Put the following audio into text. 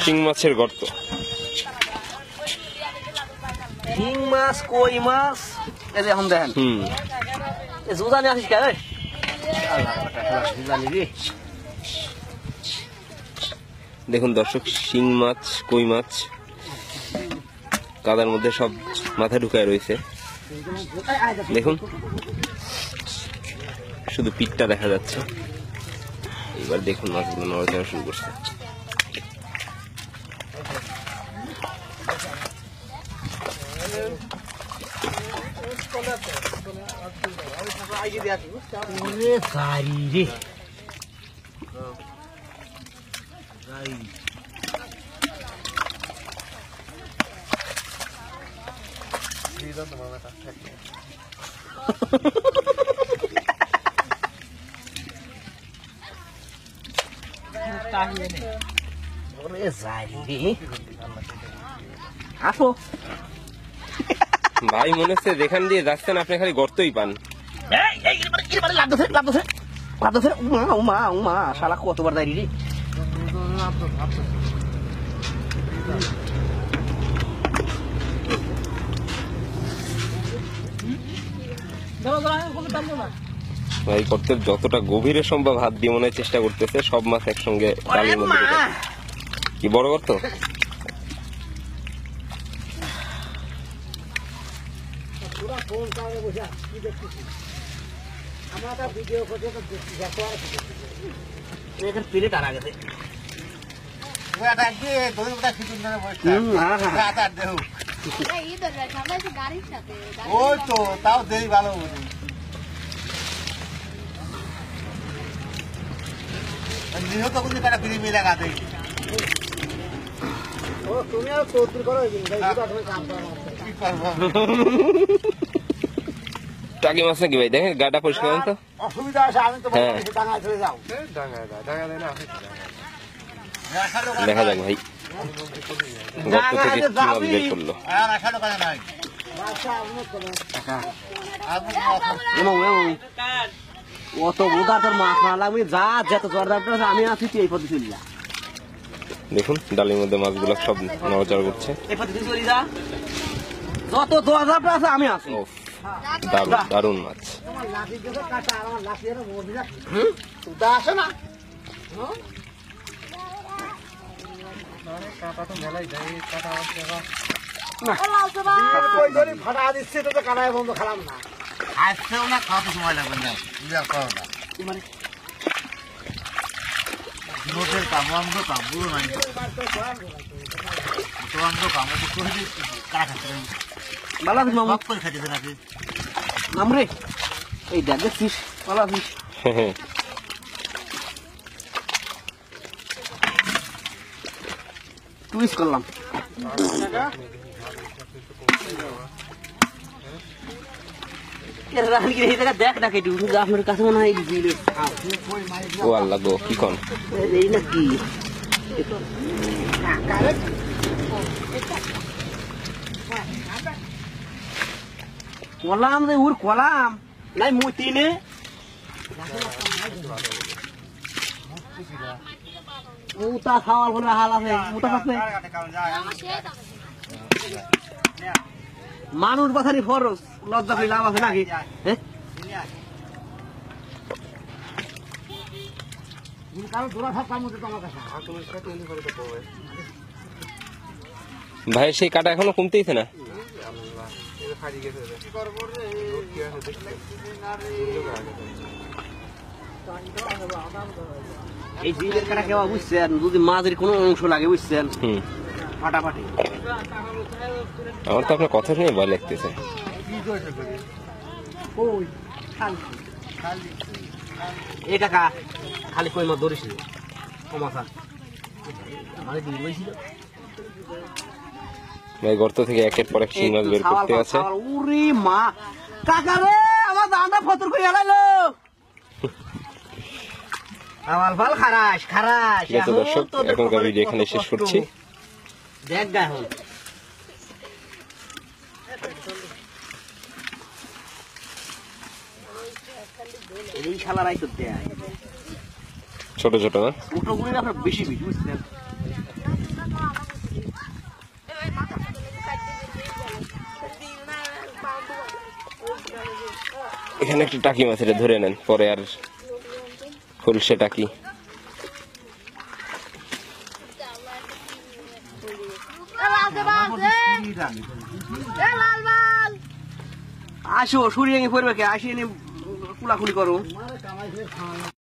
শিং মাছের গর্ত, শিং মাছ, কই মাছ, এই যে এখন দেখেন জোজানি আসিস কে দেখুন দর্শক, শিং মাছ, কই মাছ কাদার মধ্যে সব মাথা ঢুকায় রয়েছে। দেখুন শুধু পিঠটা দেখা যাচ্ছে। এবার দেখুন মাছগুলো নড়াচড়া শুরু করছে। আসো ভাই, মনে হচ্ছে যেখান দিয়ে যাচ্ছেন আপনি খালি গর্তই পান। শালা কতবার যাই রে। ভাই গর্তের যতটা গভীরে সম্ভব হাত দিয়ে মনে হয় চেষ্টা করতেছে সব মাছ একসঙ্গে ডালের মধ্যে ঢুকে। কি বড় গর্ত? প্লেট আর আগে ওই তো তাও দেরি ভালো নিহত কিন্তু তারা ফিরে মিলে গাতে তুমি আর চৌধুরী করো কি করবো টাকি মাছ নাকি ভাই? দেখেন গাটা পরিষ্কার তো। অসুবিধা আছে, আমি তো ডাঙায় চলে যাও। দেখা যাক ভাই গর্ত থেকে কি মাছ বের করলো। অত বোধা তোর মাছ না লাগবে, যা যত জ্বর আমি আছি তুই এই পথে চলি যা। দেখুন ডালের মধ্যে মাছগুলো সব নড়াচড়া করছে। এই পথে চলি যা, যত জ্বর আছে আমি আছি। দারুণ দারুণ মাছ। ফাটা দিচ্ছে তো কানায় বন্ধ খারাপ না, আসছেও না, খাওয়াতে সময় লাগবে না। নোটের কাম অন্ধ কাম পুরো নাই, অন্ধ কাম কারা খাচ্ছে ভালো আছিস মামা? করে খাইতেছে নাকি নাম রে এই দেখ দেখছিস, ভালো আছিস? টুইস করলাম। দেখ ডাকে আপনার কাছে মনে হয় ও আল্লাহ গো, কি কন এই না কি কলাম রে, ওর কলাম নাই মতি নে উতা খাওয়ার বলে হাল আছে, উতা খাচ্ছে মানুষ বাথানি ফরস, লজ্জা করে লাভ আছে নাকি? ভাই সেই কাটা এখনো কমতেইছে না। এই জিলের কাটা কেউ বুঝছেন, যদি মাঝের কোনো অংশ লাগে বুঝছেন ফাটাফাটি। আমার তো আপনার কথা শুনে ভয় লাগতেছে। এই কাকা খালি কই মাছ ধরেছিল কমাসা আমার দিন বইছিল। ভাই গর্ত থেকে একের পর এক শিং মাছ বের করতে আছে। ওরে মা কাকা রে, আমার দাঁড়া ফতর করে এলাইলো। আওয়াল ফাল খারাস খারাস। ঠিক আছে দর্শক, এখনকার ভিডিও এখানে শেষ করছি। দেখ গা এখন এই শালারাই তো দেয়। ছোট ছোট না? ছোট গুলি আপনার বেশি বেশি বুঝছেন। এখানে একটা টাকি মাছ, এটা ধরে নেন, পরে আর খুলছে টাকি। আসো সরিয়ে পড়বে কে, আসি কুলাকুলি করো।